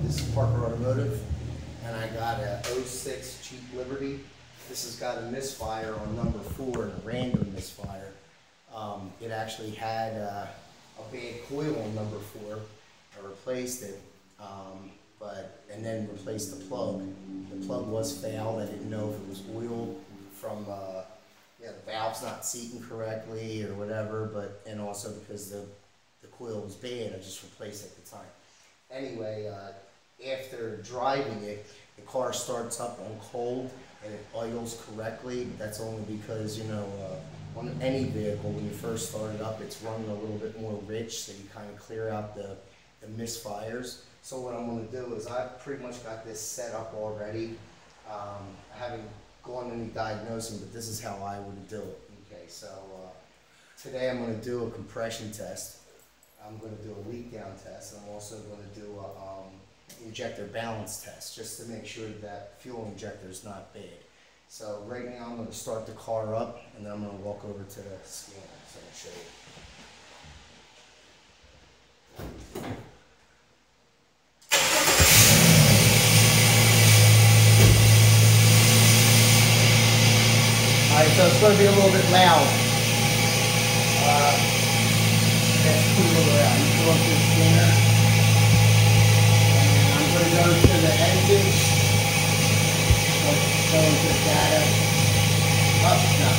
This is Parker Automotive, and I got a '06 Jeep Liberty. This has got a misfire on number 4, and a random misfire. It actually had a bad coil on number 4. I replaced it, and then replaced the plug. The plug was failed. I didn't know if it was oil from the valve's not seating correctly or whatever, and also because the coil was bad, I just replaced it at the time. Anyway, after driving it, the car starts up on cold and it oils correctly, but that's only because, on any vehicle, when you first start it up, it's running a little bit more rich, so you kind of clear out the misfires. So what I'm going to do is I've pretty much got this set up already. I haven't gone any diagnosing, but this is how I would do it. Okay, so today I'm going to do a compression test. I'm going to do a leak down test, and I'm also going to do a injector balance test, just to make sure that fuel injector is not bad. So right now I'm going to start the car up, and then I'm going to walk over to the scanner, so I'll show you. Alright, so it's going to be a little bit loud. Let's put a little out. You go up to the scanner. And I'm going to go to the engine. Go into the data. Oh, no.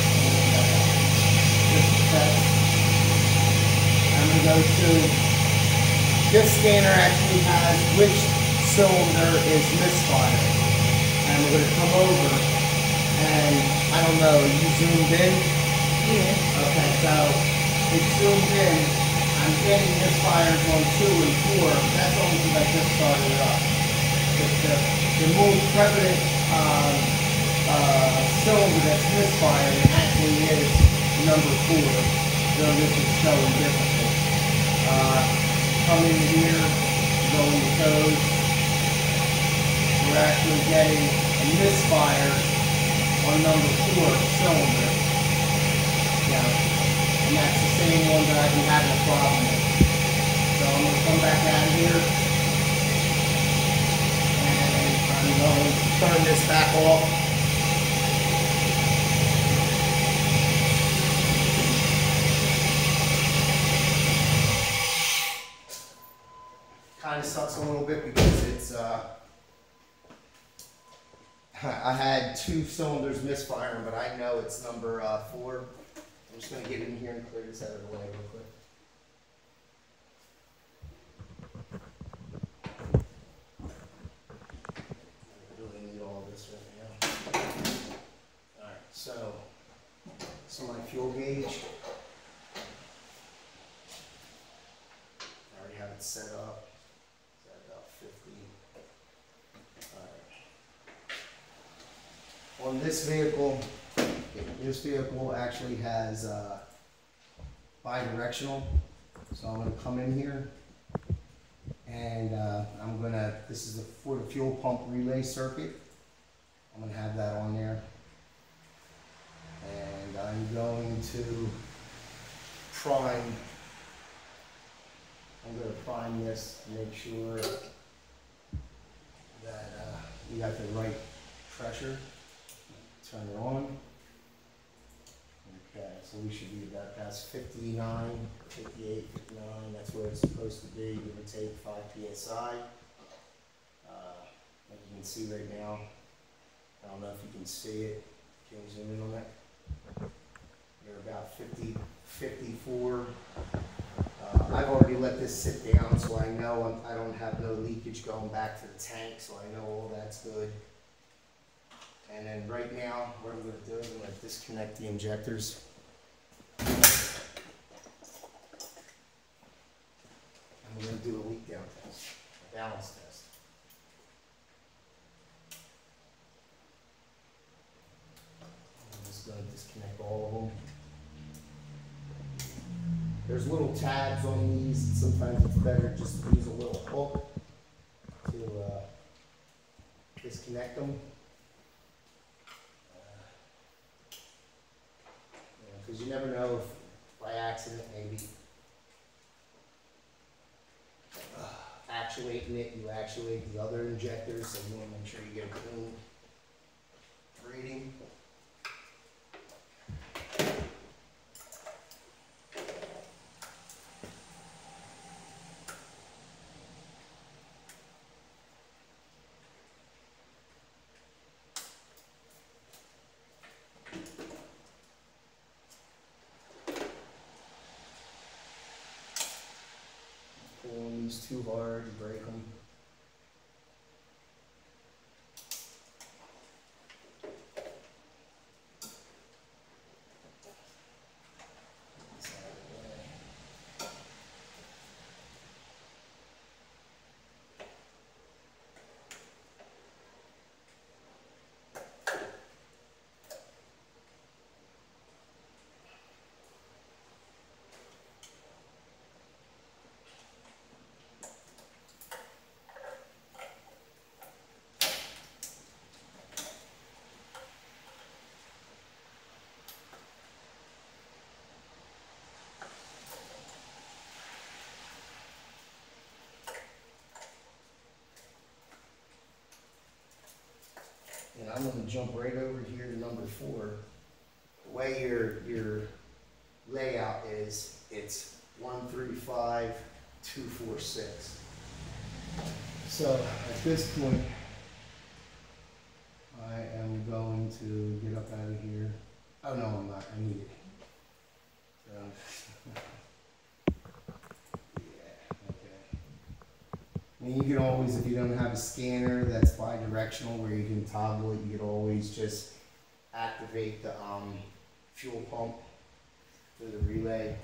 Just a test. I'm going to go to, this scanner actually has which cylinder is misfiring. And we're going to come over. And I don't know, you zoomed in? Yeah. Okay, so it's zoomed in. I'm getting misfires on 2 and 4, but that's only because I just started it up. The most prevalent cylinder that's misfiring actually is number 4, though this is showing differently. Come in here, go in the code. We're actually getting a misfire on number 4 cylinder. Yeah. And that's the same one that I've been having a problem with. So I'm going to come back out of here. And I'm going to turn this back off. Kind of sucks a little bit because it's I had 2 cylinders misfiring, but I know it's number 4. I'm just going to get in here and clear this out of the way real quick. I really need all this right now. Alright, so my fuel gauge. I already have it set up. It's at about 50. Alright. On this vehicle actually has bidirectional, so I'm going to come in here and this is for the fuel pump relay circuit. I'm going to have that on there, and I'm going to prime. I'm going to prime this to make sure that we got the right pressure. Turn it on. Okay, so we should be about, that's 59, 58, 59, that's where it's supposed to be, give or take 5 psi. Like you can see right now, I don't know if you can see it. Can you zoom in on that? You're about 50, 54. I've already let this sit down, so I know I don't have no leakage going back to the tank, so I know all that's good. And then right now, what I'm going to do is I'm going to disconnect the injectors. And we're going to do a leak down test, a balance test. I'm just going to disconnect all of them. There's little tabs on these, and sometimes it's better just to use a little hook to disconnect them. Because you never know if by accident maybe actuating it, you actuate the other injectors, so you want to make sure you get a clean reading. Pulling these too hard, you break them. And I'm going to jump right over here to number 4. The way your layout is, it's 1, 3, 5, 2, 4, 6. So at this point, I am going to get up out of here. Oh no, I'm not. I need it. So, yeah, okay. And you can always, if you don't have a scanner that's bi-directional where you can toggle it, you can always just activate the fuel pump through the relay.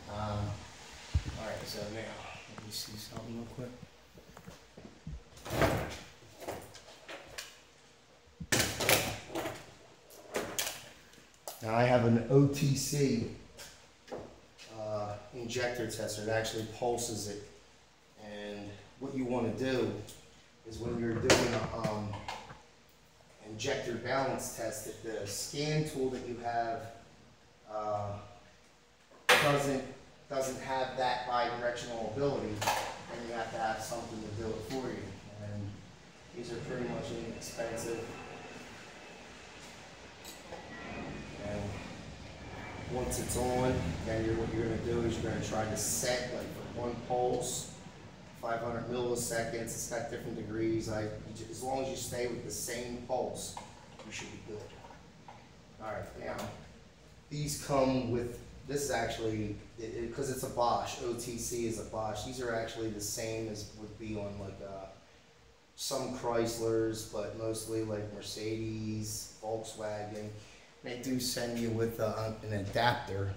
Alright, so now, let me see something real quick. Now I have an OTC injector tester. It actually pulses it. And what you want to do is when you're doing an injector balance test, if the scan tool that you have doesn't have that bi-directional ability, then you have to have something to do it for you. And these are pretty much inexpensive. And once it's on, then what you're going to do is you're going to try to set, like for one pulse, 500 milliseconds. It's got different degrees. As long as you stay with the same pulse, you should be good. All right, now these come with, this is actually, because it's a Bosch, OTC is a Bosch. These are actually the same as would be on like some Chryslers, but mostly like Mercedes, Volkswagen. They do send you with an adapter,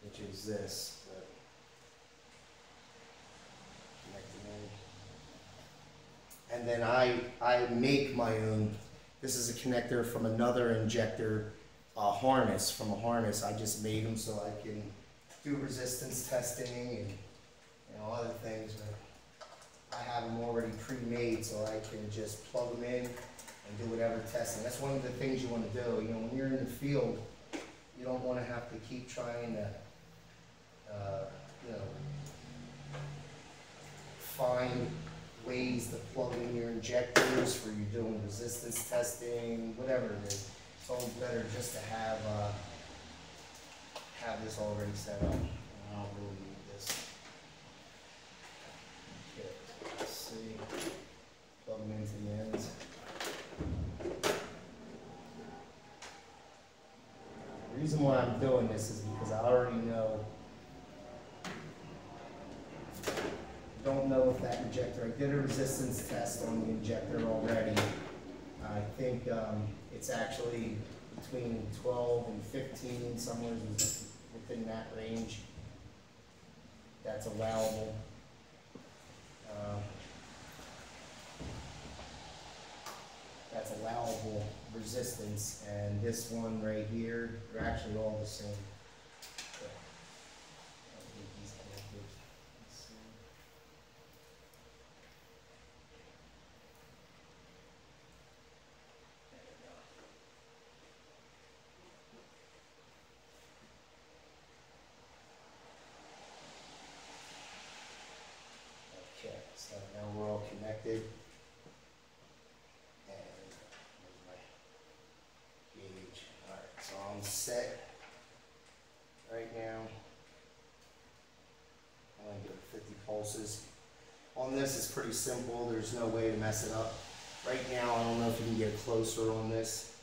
which is this. And then I make my own. This is a connector from another injector harness, from a harness. I just made them so I can do resistance testing and other things. But I have them already pre-made so I can just plug them in and do whatever testing. That's one of the things you want to do. When you're in the field, you don't want to have to keep trying to, find ways to plug in your injectors for you doing resistance testing, whatever it is. It's always better just to have this already set up. I don't really need this. Okay, let's see. Plug them into the ends. The reason why I'm doing this is because I already know. Don't know if that injector, I did a resistance test on the injector already. I think it's actually between 12 and 15, somewhere within that range. That's allowable. That's allowable resistance, and this one right here, they're actually all the same. So now we're all connected. And there's my gauge. Alright, so I'm set right now. I'm going to give it 50 pulses. On this, it's pretty simple. There's no way to mess it up. Right now, I don't know if you can get closer on this.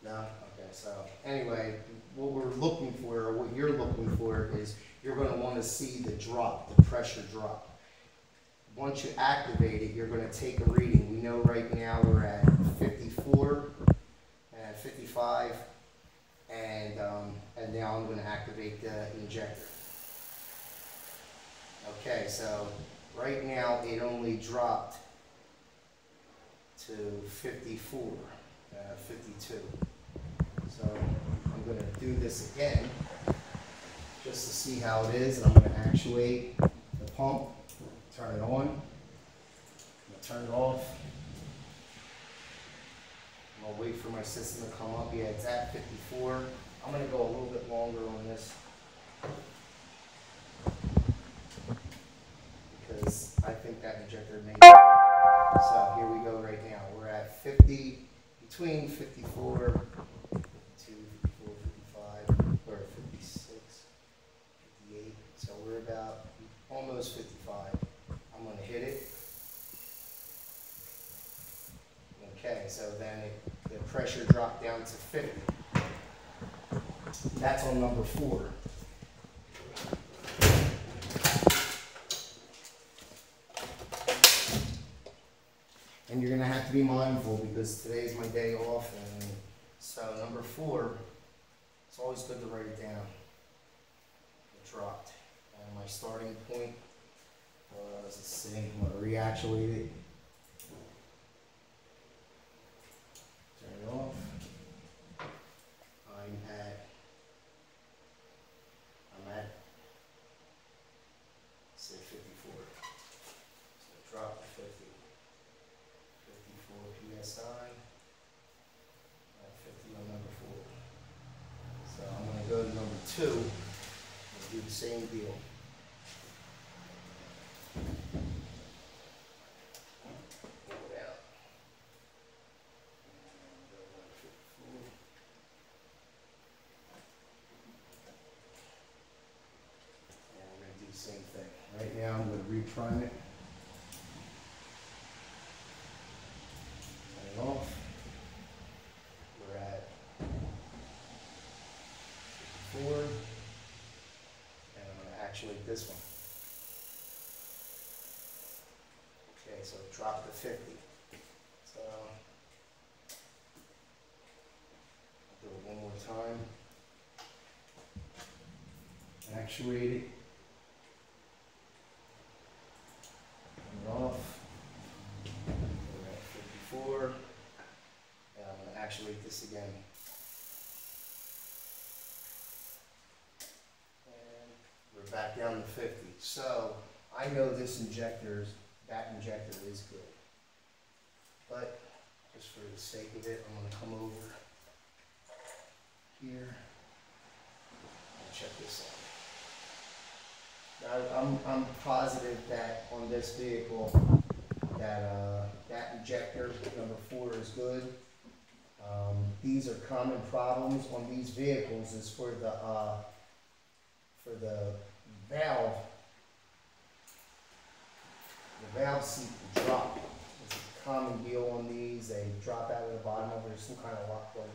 No? Okay, so anyway, what we're looking for, or what you're looking for, is you're going to want to see the drop, the pressure drop. Once you activate it, you're going to take a reading. We know right now we're at 54 and 55, and now I'm going to activate the injector. Okay, so right now it only dropped to 54, 52. So I'm going to do this again just to see how it is, and I'm going to actuate the pump, turn it on, I'm going to turn it off. I'm going to wait for my system to come up. Yeah, it's at 54. I'm going to go a little bit longer on this because I think that injector may. So here we go right now. We're at 50, between 54 to 54, 55, or 56, 58. So we're about almost 55. I'm going to hit it. Okay, so then the pressure dropped down to 50. That's on number 4. And you're going to have to be mindful because today's my day off. And so number 4, it's always good to write it down. It dropped. And my starting point was, let's see, I'm going to reactuate it. Turn it off. I'm at, say 54. So drop to 50. 54 PSI. At 50 on number 4. So I'm going to go to number 2 and do the same deal. Pull it out. And we're going to do the same thing. Right now I'm going to reprime it. Turn it off. We're at 54. And I'm going to actuate this one. Okay, so it dropped to 50. So I'll do it one more time. Actuate it. Turn it off. We're at 54. And I'm going to actuate this again. And we're back down to 50. So I know this that injector is good. But just for the sake of it, I'm going to come over here and check this out. Now, I'm positive that on this vehicle that injector number 4 is good. These are common problems on these vehicles is for the valve. The valve seat to drop. It's a common deal on these. They drop out of the bottom of it. There's some kind of lock when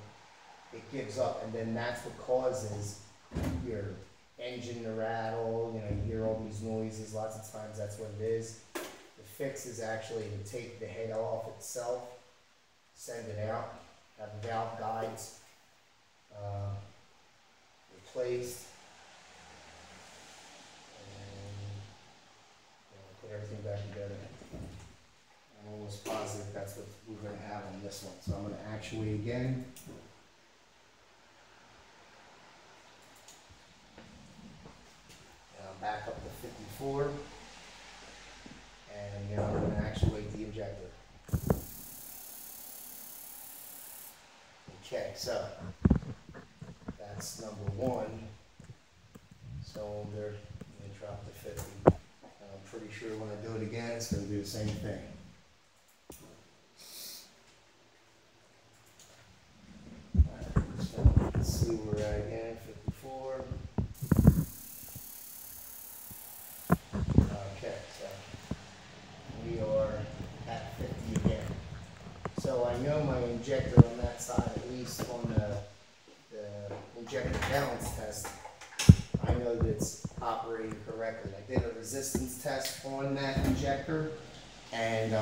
it gives up, and then that's what causes your engine to rattle. You know, you hear all these noises. Lots of times that's what it is. The fix is actually to take the head off itself, send it out, have the valve guides replaced, and put everything back together. I'm almost positive that's what we're going to have on this one. So I'm going to actuate again. And I'm back up to 54. And now I'm going to actuate the injector. Okay, so that's number 1 cylinder, and drop to 50. And I'm pretty sure when I do it again, it's going to do the same thing. Alright, let's see where we're at again, 54. Okay, so we are at 50 again. So I know my injector on that side, at least on the injector balance test, I know that it's operating correctly. I did a resistance test on that injector, and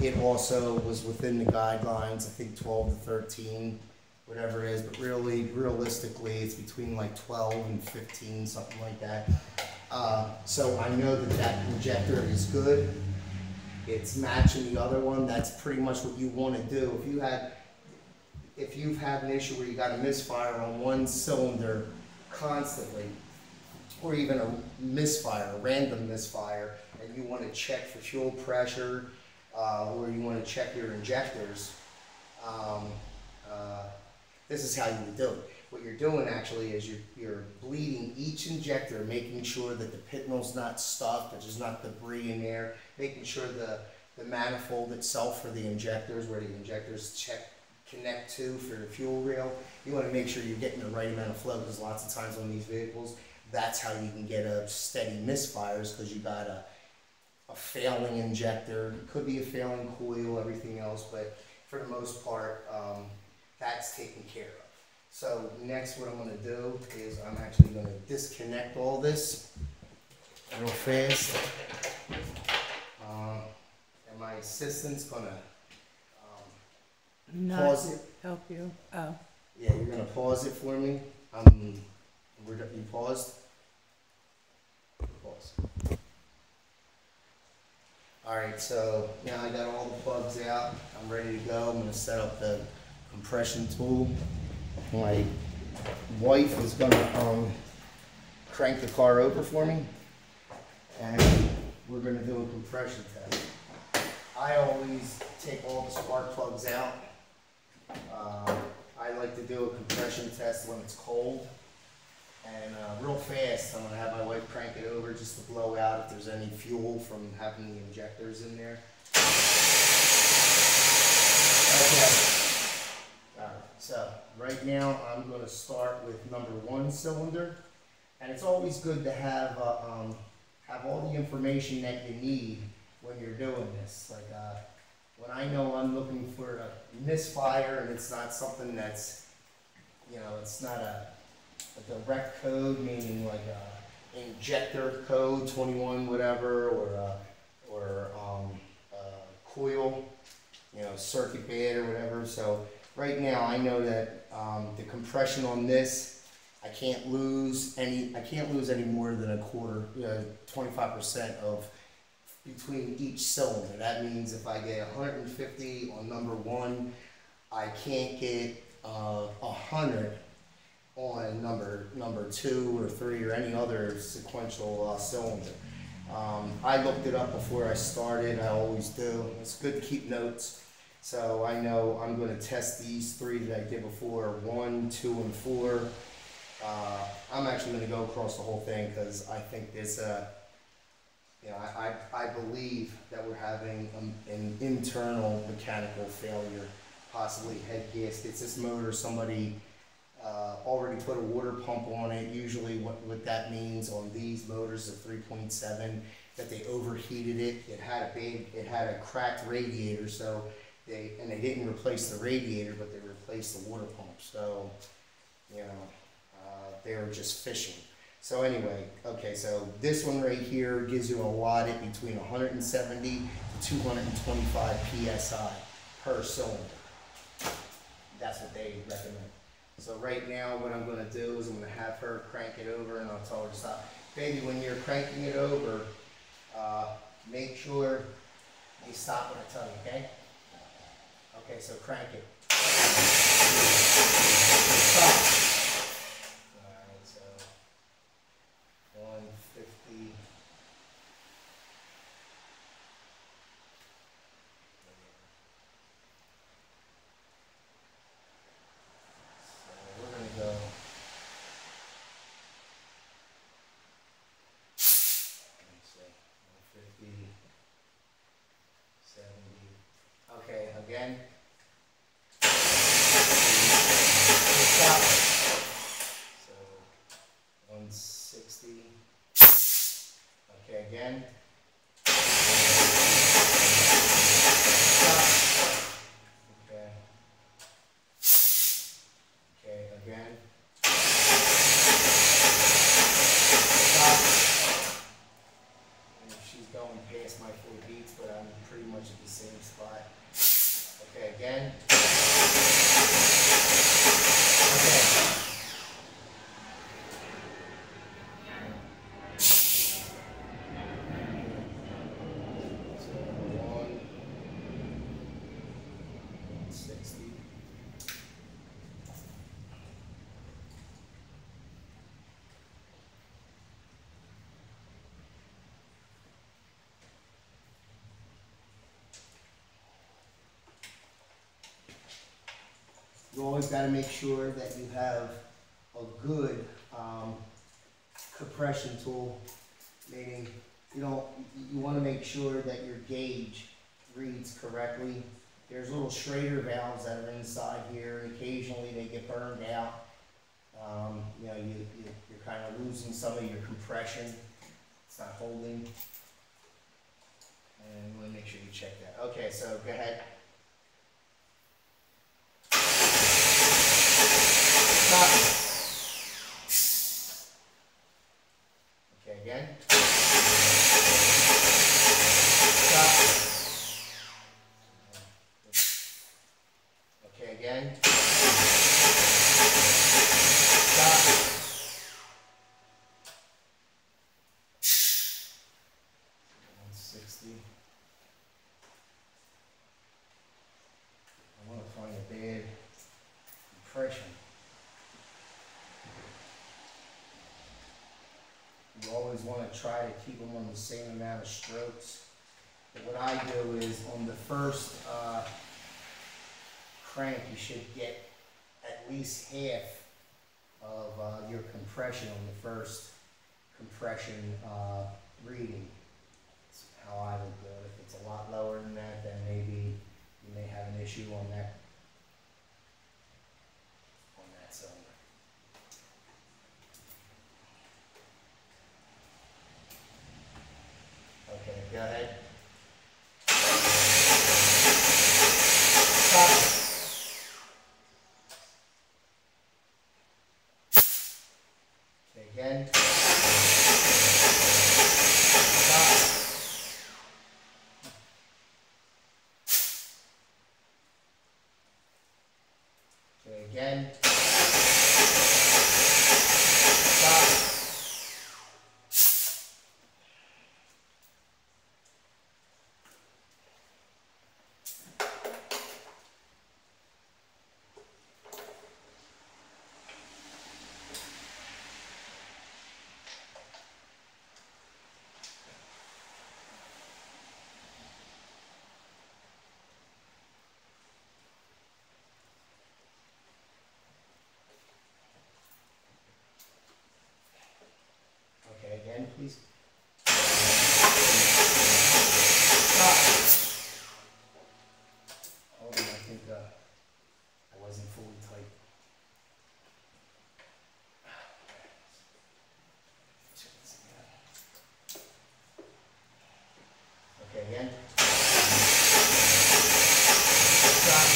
it also was within the guidelines, I think 12 to 13, whatever it is, but really, realistically, it's between like 12 and 15, something like that. So I know that that injector is good. It's matching the other one. That's pretty much what you want to do. If you've had an issue where you got a misfire on one cylinder constantly, or even a misfire, a random misfire, and you want to check for fuel pressure, or you want to check your injectors, this is how you would do it. What you're doing actually is you're bleeding each injector, making sure that the pitnell's not stuck, that there's not debris in there, making sure the manifold itself for the injectors, where the injectors connect to for the fuel rail, you want to make sure you're getting the right amount of flow, because lots of times on these vehicles, that's how you can get a steady misfires, because you got a failing injector. It could be a failing coil, everything else, but for the most part, that's taken care of. So next what I'm going to do is I'm actually going to disconnect all this real fast. And my assistant's going to pause it. Help you. Oh. Yeah, you're going to pause it for me. You paused? Pause. Alright, so now I got all the plugs out. I'm ready to go. I'm going to set up the compression tool. My wife is going to crank the car over for me, and we're going to do a compression test. I always take all the spark plugs out. I like to do a compression test when it's cold, and real fast I'm going to have my wife crank it over just to blow out if there's any fuel from having the injectors in there. Okay. Alright, so right now I'm going to start with number 1 cylinder, and it's always good to have all the information that you need when you're doing this. Like when I know I'm looking for a misfire and it's not something that's, it's not a direct code, meaning like a injector code 21 whatever, or coil, circuit bed or whatever. So right now I know that the compression on this, I can't lose any more than a quarter, 25% of between each cylinder. That means if I get 150 on number 1, I can't get 100 on number 2 or 3 or any other sequential cylinder. I looked it up before I started. I always do. It's good to keep notes. So I know I'm going to test these 3 that I did before, 1, 2, and 4. I'm actually going to go across the whole thing because I think this, I believe that we're having an internal mechanical failure, possibly head gaskets. This motor, somebody already put a water pump on it. Usually what that means on these motors, the 3.7, that they overheated it. It had a cracked radiator, so they didn't replace the radiator, but they replaced the water pump. So, they were just fishing. So anyway, okay, so this one right here gives you allotted between 170 to 225 PSI per cylinder. That's what they recommend. So right now what I'm going to do is I'm going to have her crank it over, and I'll tell her to stop. Baby, when you're cranking it over, make sure you stop when I tell you, okay? Okay, so crank it. Stop. Alright, so 150. So we're going to go. Let me see. 50, 70. Okay, again. Stop. So 160. Okay, again. Stop. Okay. Okay, again. Stop. And she's going past my 4 beats, but I'm pretty much at the same spot. Okay, again. Okay. So 160. You always got to make sure that you have a good compression tool, meaning you want to make sure that your gauge reads correctly. There's little Schrader valves that are inside here, and occasionally they get burned out. You know, you're kind of losing some of your compression. It's not holding. And you want to make sure you check that. Okay, so go ahead. Stop. Okay, again. Stop. Okay, again. Stop. I want to find a bad compression. You always want to try to keep them on the same amount of strokes. But what I do is on the first crank, you should get at least half of your compression on the first compression reading. That's how I would do it. If it's a lot lower than that, then maybe you may have an issue on that cylinder. Okay, go ahead. Stop. Okay, again. Stop. Okay, again. Stop. Okay, again, please. Stop. Hold on, I think I wasn't fully tight. Okay, again. Stop.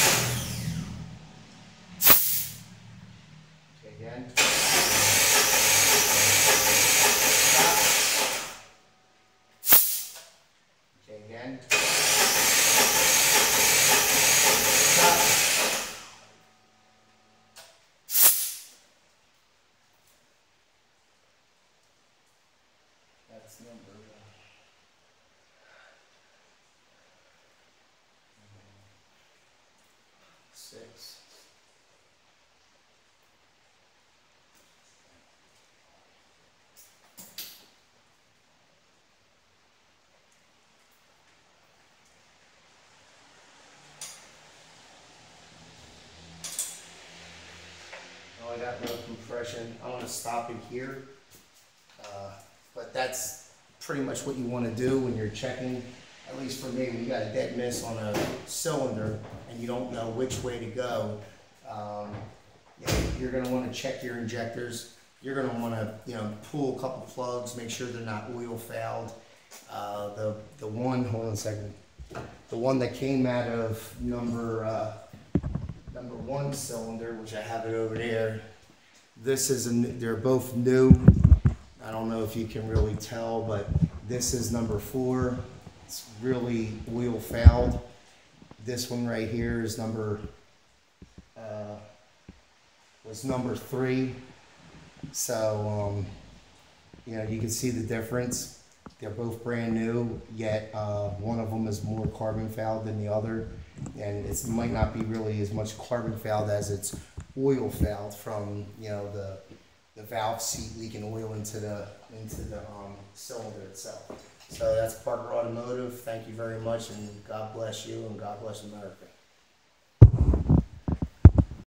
Okay, again. Stop. Okay, again. Stop. That's number 6. Oh, I got no compression. I'm going to stop it here. But that's pretty much what you want to do when you're checking. At least for me, when you got a dead miss on a cylinder and you don't know which way to go, you're going to want to check your injectors. You're going to want to, pull a couple plugs, make sure they're not oil fouled. The one, hold on a second. The one that came out of number one cylinder, which I have it over there. This is they're both new. I don't know if you can really tell, but this is number 4. It's really oil fouled. This one right here is number 3. So you can see the difference. They're both brand new, yet one of them is more carbon fouled than the other, and it might not be really as much carbon fouled as it's oil fouled from the valve seat leaking oil into the cylinder itself. So that's Parker Automotive. Thank you very much, and God bless you, and God bless America.